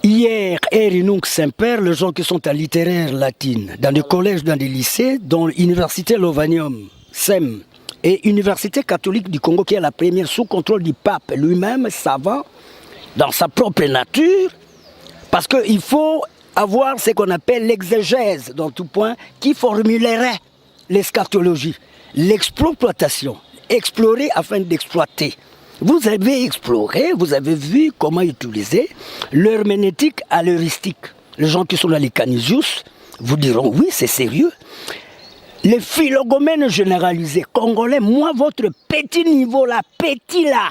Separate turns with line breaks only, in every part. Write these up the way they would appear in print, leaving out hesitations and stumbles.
Hier, Erinung Saint-Père, les gens qui sont à littéraire latine, dans des collèges, dans des lycées, dont l'université Lovanium, SEM, et Université catholique du Congo, qui est la première sous contrôle du pape lui-même, savant, dans sa propre nature, parce qu'il faut avoir ce qu'on appelle l'exégèse, dans tout point, qui formulerait l'eschatologie, l'exploitation, explorer afin d'exploiter. Vous avez exploré, vous avez vu comment utiliser l'herméneutique à l'heuristique. Les gens qui sont dans les Canisius vous diront oui, c'est sérieux. Les philogomènes généralisés congolais, moi, votre petit niveau là, petit là.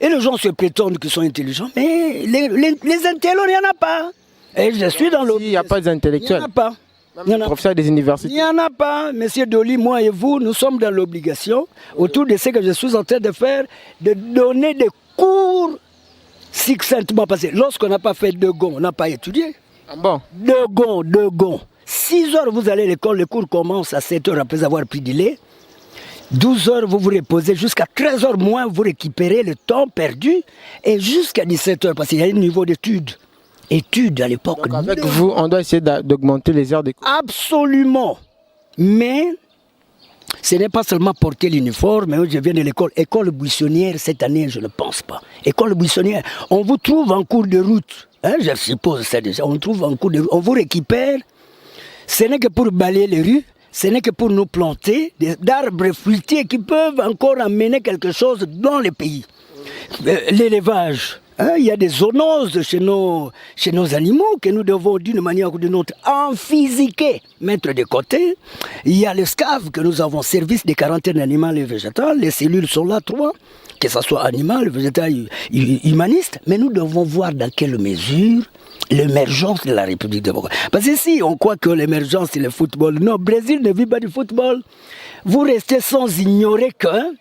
Et les gens se prétendent qu'ils sont intelligents, mais les intellos, il n'y en a pas. Et je suis dans l'autre.
Il n'y a pas d'intellectuels.
Il n'y en a pas.
Professeur des universités.
Il n'y en a pas. Monsieur Dolly, moi et vous, nous sommes dans l'obligation, autour de ce que je suis en train de faire, de donner des cours succinctement. Parce que lorsqu'on n'a pas fait 2 gonds, on n'a pas étudié.
Ah bon?
2 gonds. 6 heures, vous allez à l'école, le cours commence à 7 heures après avoir pris du lait. 12 heures, vous vous reposez, jusqu'à 13 heures moins, vous récupérez le temps perdu. Et jusqu'à 17 heures, parce qu'il y a un niveau d'études. Études à l'époque.
Avec vous, on doit essayer d'augmenter les heures de cours.
Absolument. Mais ce n'est pas seulement porter l'uniforme. Je viens de l'école. École buissonnière, cette année, je ne pense pas. École buissonnière, on vous trouve en cours de route. Hein, je suppose ça déjà. On trouve en cours de route. On vous récupère. Ce n'est que pour balayer les rues. Ce n'est que pour nous planter d'arbres fruitiers qui peuvent encore amener quelque chose dans le pays. L'élevage. Hein, il y a des zoonoses chez nos animaux que nous devons d'une manière ou d'une autre emphysiquer, mettre de côté. Il y a le SCAV que nous avons, service de quarantaine animale et végétale. Les cellules sont là, 3, que ce soit animal, végétal, humaniste. Mais nous devons voir dans quelle mesure l'émergence de la République démocratique. Parce que si on croit que l'émergence c'est le football, non, le Brésil ne vit pas du football. Vous restez sans ignorer que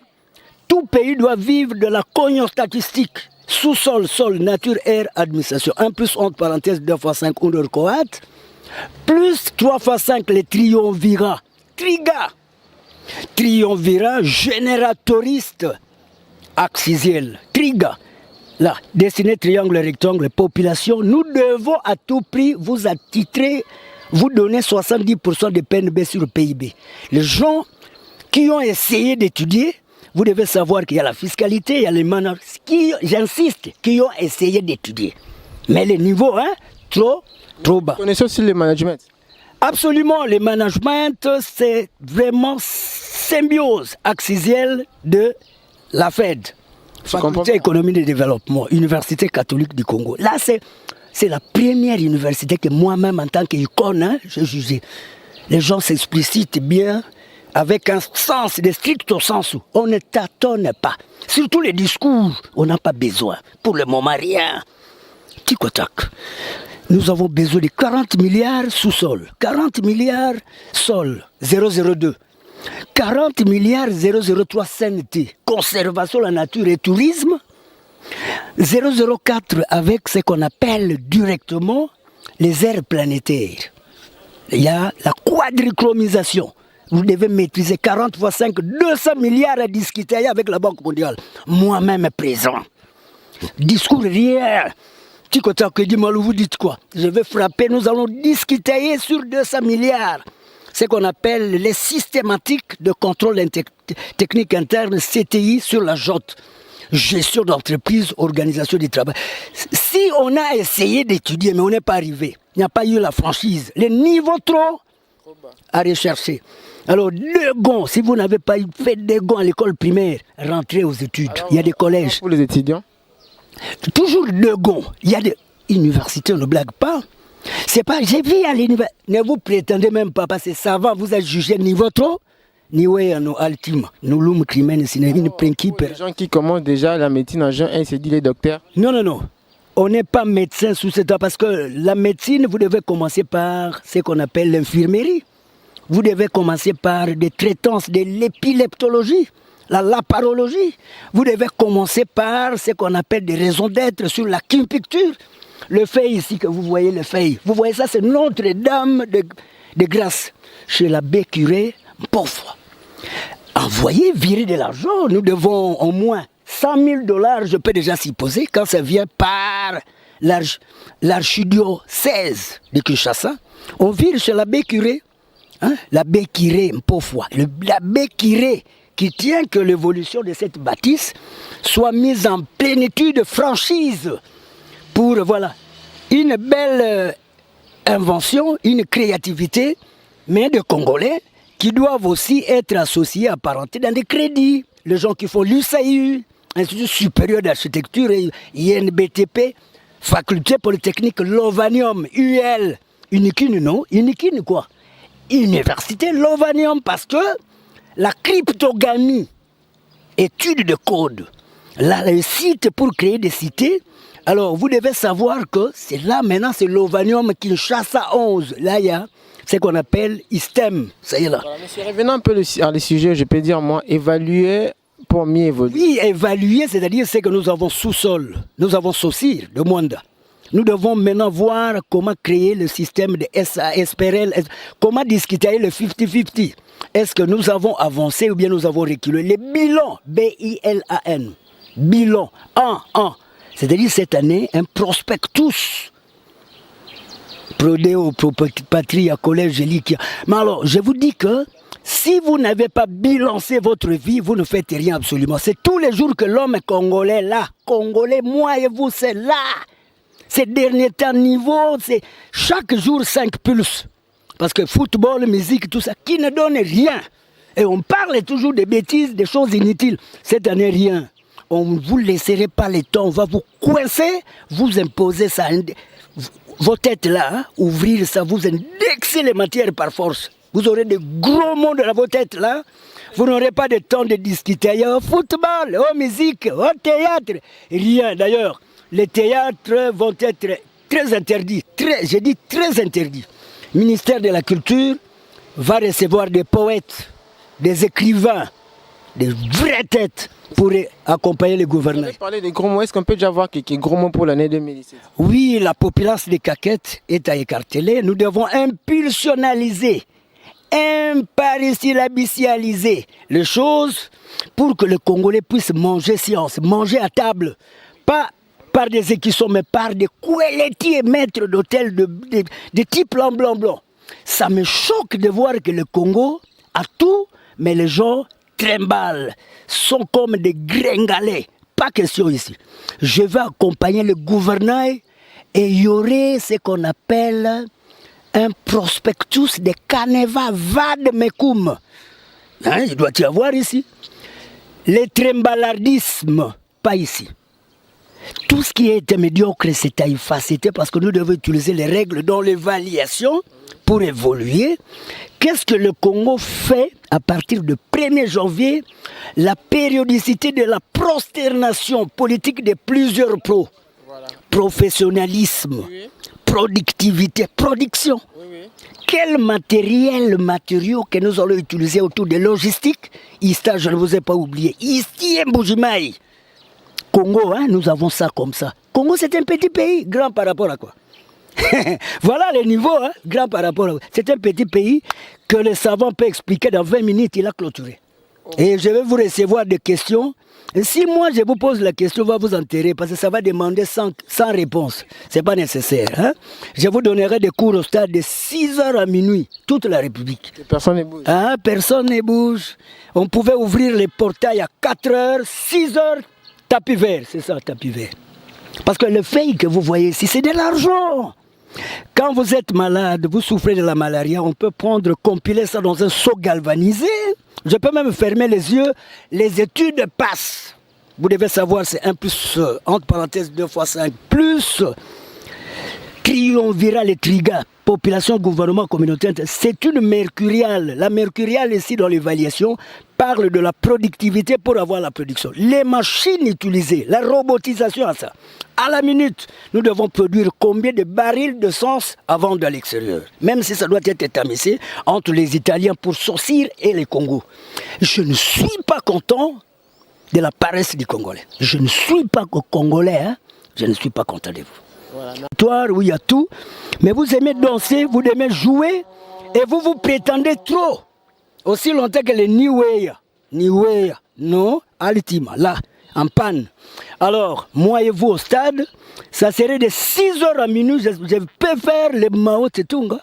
tout pays doit vivre de la cognure statistique. Sous-sol, sol, nature, air, administration. 1 plus 11 parenthèse 2 fois 5 under coat. Plus 3 fois 5 les triumvirats. Triumvirat génératoriste axial. Triga. Là, dessiné triangle, rectangle, population. Nous devons à tout prix vous attitrer, vous donner 70% de PNB sur le PIB. Les gens qui ont essayé d'étudier, vous devez savoir qu'il y a la fiscalité, il y a les managers, j'insiste, qui ont essayé d'étudier. Mais les niveaux, trop bas.
Vous connaissez aussi le management?
Absolument, le management, c'est vraiment symbiose axiale de la Fed. Faculté économie et développement, Université catholique du Congo. Là, c'est la première université que moi-même, en tant qu'icône, j'ai jugé. Les gens s'explicitent bien, avec un sens, de stricto sensu. On ne tâtonne pas. Surtout les discours, on n'a pas besoin. Pour le moment, rien. Tic-tac. Nous avons besoin de 40 milliards sous-sol, 40 milliards sol, 002. 40 milliards 003 CNT, conservation de la nature et tourisme. 004 avec ce qu'on appelle directement les aires planétaires. Il y a la quadrichromisation. Vous devez maîtriser 40 fois 5, 200 milliards à discuter avec la Banque mondiale. Moi-même présent. Discours rien. Tic-tac, dis-moi, vous dites quoi? Je vais frapper, nous allons discuter sur 200 milliards. Ce qu'on appelle les systématiques de contrôle technique interne, CTI, sur la JOT. Gestion d'entreprise, organisation du travail. Si on a essayé d'étudier, mais on n'est pas arrivé, il n'y a pas eu la franchise, les niveaux trop à rechercher. Alors, 2 gonds, si vous n'avez pas fait 2 gonds à l'école primaire, rentrez aux études. Alors, il y a des collèges.
Pour les étudiants?
Toujours 2 gonds. Il y a des universités, on ne blague pas. C'est pas, j'ai vu à l'université. Ne vous prétendez même pas, parce que ça va, vous êtes jugé niveau trop. Niveau ultime. Nous l'homme criminel, c'est une principe.
Les gens qui commencent déjà la médecine en juin, c'est dit les docteurs.
Non. On n'est pas médecin sous cet temps, parce que la médecine, vous devez commencer par ce qu'on appelle l'infirmerie. Vous devez commencer par des traitances de l'épileptologie, la laparologie. Vous devez commencer par ce qu'on appelle des raisons d'être sur la quimpicture. Le feuille ici que vous voyez, le feuille. Vous voyez ça, c'est Notre-Dame de Grâce. Chez l'abbé curé, pauvre. Envoyer, virer de l'argent, nous devons au moins 100 000 $, je peux déjà s'y poser, quand ça vient par l'archidio 16 de Kinshasa, on vire chez l'abbé curé. Hein? L'abbé curé, l'abbé curé qui tient que l'évolution de cette bâtisse soit mise en plénitude, franchise, pour, voilà, une belle invention, une créativité, mais de Congolais qui doivent aussi être associés, apparentés dans des crédits. Les gens qui font l'USAIU, Institut supérieur d'architecture, INBTP, Faculté polytechnique Lovanium, UL, Unikine, non? Unikine quoi? Université Lovanium, parce que la cryptogamie, étude de code, là, le site pour créer des cités, alors vous devez savoir que c'est là maintenant, c'est Lovanium Kinshasa 11. Là, il y a ce qu'on appelle ISTEM. Ça y est là.
Voilà, monsieur, revenons un peu à les sujets, je peux dire, moi, évaluer pour mieux évoluer.
Oui, évaluer, c'est-à-dire c'est que nous avons sous-sol, nous avons Saucir de Mwanda. Nous devons maintenant voir comment créer le système de SASPRL, comment discuter le 50-50. Est-ce que nous avons avancé ou bien nous avons reculé? Les bilans, B-I-L-A-N, bilan, c'est-à-dire cette année, un prospectus. Prodéo, Patria, Collège, Elikia. Mais alors, je vous dis que si vous n'avez pas bilancé votre vie, vous ne faites rien absolument. C'est tous les jours que l'homme est congolais là. Congolais, moi et vous, c'est là. Ces derniers temps, niveau, c'est chaque jour 5 pulses. Parce que football, musique, tout ça, qui ne donne rien. Et on parle toujours des bêtises, des choses inutiles. Cette année, rien. On ne vous laisserait pas le temps, on va vous coincer, vous imposer ça. Vos têtes là, hein, ouvrir ça, vous indexer les matières par force. Vous aurez de gros mots dans vos têtes là. Vous n'aurez pas de temps de discuter. Il y a au football, au musique, au théâtre. Rien. D'ailleurs, les théâtres vont être très interdits. J'ai dit très interdits. Le ministère de la Culture va recevoir des poètes, des écrivains, des vraies têtes pour accompagner le gouvernement.
Vous avez parlé des gros mots. Est-ce qu'on peut déjà voir quelques gros mots pour l'année 2017?
Oui, la populace des caquettes est à écarteler. Nous devons impulsionnaliser, imparicilabicialiser les choses pour que le Congolais puisse manger science, manger à table. Pas par des écussons, mais par des couellettiers maîtres d'hôtel de type blanc. Ça me choque de voir que le Congo a tout, mais les gens trimballent, sont comme des gringalets. Pas question ici. Je vais accompagner le gouvernail et il y aurait ce qu'on appelle un prospectus de Caneva Vadmekum. Hein, il doit y avoir ici. Les trimballardismes, pas ici. Tout ce qui est médiocre, c'est à effacer parce que nous devons utiliser les règles dans l'évaluation pour évoluer. Qu'est-ce que le Congo fait à partir du 1er janvier? La périodicité de la prosternation politique de plusieurs pros. Voilà. Professionnalisme, oui. Productivité, production. Oui. Quel matériaux que nous allons utiliser autour de logistique? Ista, je ne vous ai pas oublié. Ici, Mbujimaï. Congo, hein, nous avons ça comme ça. Congo, c'est un petit pays, grand par rapport à quoi? Voilà les niveaux, hein, grand par rapport à quoi? C'est un petit pays que le savant peut expliquer dans 20 minutes, il a clôturé. Et je vais vous recevoir des questions. Et si moi je vous pose la question, on va vous enterrer parce que ça va demander sans réponse. Ce n'est pas nécessaire. Hein? Je vous donnerai des cours au stade de 6h à minuit, toute la République.
Et personne ne bouge.
Hein? Personne ne bouge. On pouvait ouvrir les portails à 4h, 6h, tapis vert, c'est ça, tapis vert. Parce que le fake que vous voyez ici, c'est de l'argent. Quand vous êtes malade, vous souffrez de la malaria, on peut compiler ça dans un seau galvanisé. Je peux même fermer les yeux, les études passent. Vous devez savoir, c'est 1 plus, entre parenthèses, 2 fois 5, plus triumviral et triga, population, gouvernement, communautaire, c'est une mercuriale. La mercuriale ici dans l'évaluation parle de la productivité pour avoir la production. Les machines utilisées, la robotisation à ça. À la minute, nous devons produire combien de barils de sens à vendre à l'extérieur. Même si ça doit être étamisé entre les Italiens pour Saucir et les Congos. Je ne suis pas content de la paresse du Congolais. Je ne suis pas Congolais, hein? Je ne suis pas content de vous. Voilà. Où il y a tout, mais vous aimez danser, vous aimez jouer, et vous prétendez trop. Aussi longtemps que les Niweya, non, Alitima, là, en panne. Alors, moi et vous au stade, ça serait de 6 heures à minuit, je peux faire le Mao Tse-tung.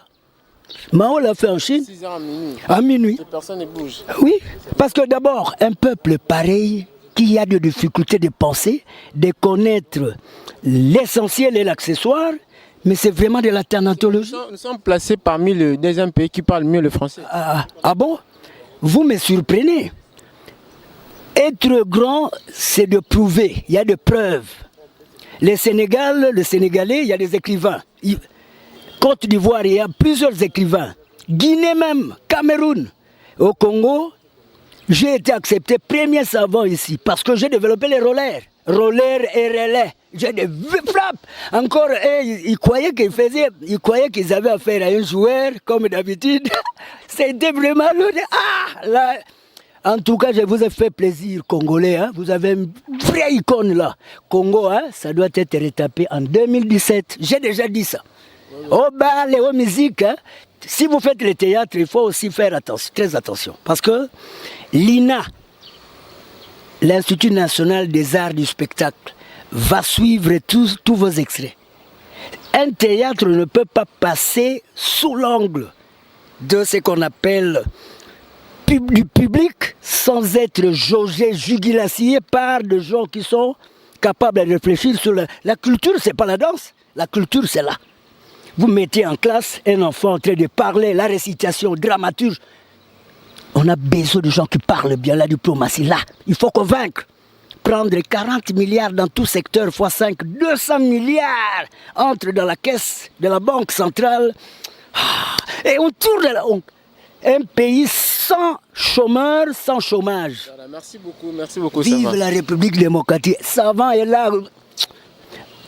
Mao l'a fait en Chine.
6 heures à minuit.
À minuit.
Et personne ne bouge.
Oui, parce que d'abord, un peuple pareil, qui a des difficultés de penser, de connaître l'essentiel et l'accessoire, mais c'est vraiment de la thanatologie.
Nous sommes placés parmi les deuxième pays qui parlent mieux le français.
Ah bon? Vous me surprenez. Être grand, c'est de prouver. Il y a des preuves. Le Sénégalais, il y a des écrivains. Côte d'Ivoire, il y a plusieurs écrivains. Guinée même, Cameroun. Au Congo, j'ai été accepté premier savant ici parce que j'ai développé les rollers. Rollers et relais. J'ai des frappes. Encore, ils croyaient qu'ils avaient affaire à un joueur, comme d'habitude. C'était vraiment lourd. Ah, là. En tout cas, je vous ai fait plaisir, Congolais. Hein? Vous avez une vraie icône là. Congo, hein? Ça doit être retapé en 2017. J'ai déjà dit ça. Au bal et aux musiques, hein? Si vous faites le théâtre, il faut aussi faire attention, très attention. Parce que l'INA, l'Institut national des arts du spectacle, va suivre tous vos extraits. Un théâtre ne peut pas passer sous l'angle de ce qu'on appelle du public sans être jaugé, jugulassié par des gens qui sont capables de réfléchir sur la culture. C'est pas la danse, la culture c'est là. Vous mettez en classe un enfant en train de parler, la récitation, dramaturge. On a besoin de gens qui parlent bien, la diplomatie là. Il faut convaincre. Prendre 40 milliards dans tout secteur x 5, 200 milliards entrent dans la caisse de la banque centrale. Et on tourne là. Un pays sans chômeurs, sans chômage.
Voilà, merci beaucoup.
Vive
Savant.
la République démocratique. Savant est là.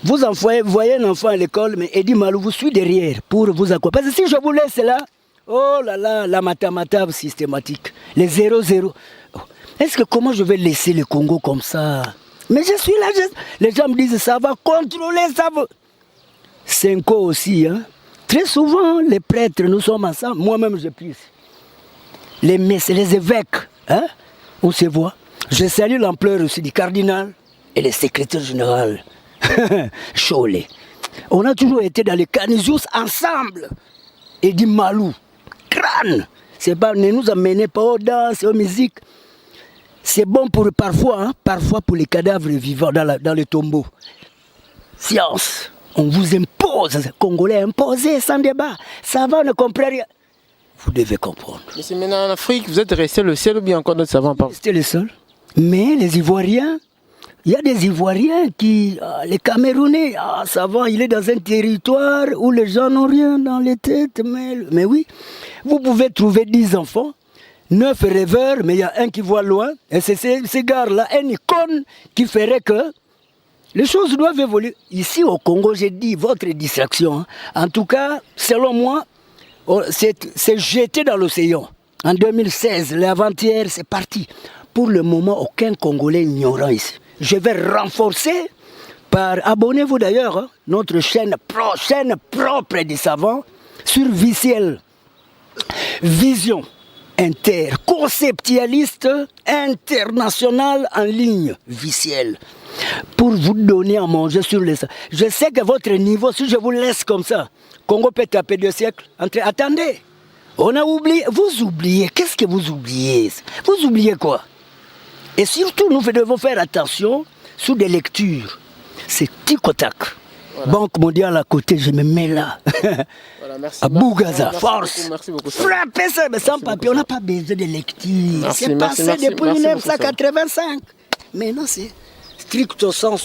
Vous voyez un enfant à l'école, mais Eddie Malou vous suit derrière pour vous accompagner. Parce que si je vous laisse là, oh là là, la mathématique systématique, les 0-0. Est-ce que comment je vais laisser le Congo comme ça? Mais je suis là, les gens me disent ça va contrôler, ça va. Cinco aussi, hein. Très souvent, les prêtres, nous sommes ensemble. Moi-même, je prie. Les messes, les évêques, hein, on se voit. Je salue l'ampleur aussi du cardinal et le secrétaire général. Cholet. On a toujours été dans les Canisius ensemble. Et dit Malou, crâne. C'est pas, ne nous amenez pas aux danses, aux musiques. C'est bon pour parfois pour les cadavres vivants dans les tombeaux. Science. On vous impose, Congolais imposé sans débat. Ça va, on ne comprend rien. Vous devez comprendre.
Mais c'est maintenant en Afrique, vous êtes resté le seul ou bien encore d'autres savants parlent?
C'était le seul. Mais les Ivoiriens, il y a des Ivoiriens qui, les Camerounais, ça va, il est dans un territoire où les gens n'ont rien dans les têtes. Mais oui, vous pouvez trouver 10 enfants, 9 rêveurs, mais il y a un qui voit loin. Et c'est ces gars-là, une icône qui ferait que les choses doivent évoluer. Ici au Congo, j'ai dit, votre distraction, hein. En tout cas, selon moi, c'est jeté dans l'océan. En 2016, l'avant-hier, c'est parti. Pour le moment, aucun Congolais ignorant ici. Je vais renforcer par, abonnez-vous d'ailleurs, hein, notre chaîne propre des savants sur Viciel. Vision conceptualiste internationale en ligne, Viciel. Pour vous donner à manger sur les... Je sais que votre niveau, si je vous laisse comme ça, Congo peut taper 2 siècles. Attendez, on a oublié. Vous oubliez, qu'est-ce que vous oubliez? Vous oubliez quoi? Et surtout, nous devons faire attention sur des lectures. C'est tic-tac. Voilà. Banque mondiale à côté, je me mets là.
Voilà, merci.
À Bougaza, force.
Merci beaucoup.
Frappez ça, mais sans papier, on n'a pas besoin de lecture. C'est passé depuis 1985. Mais non, c'est stricto sensu.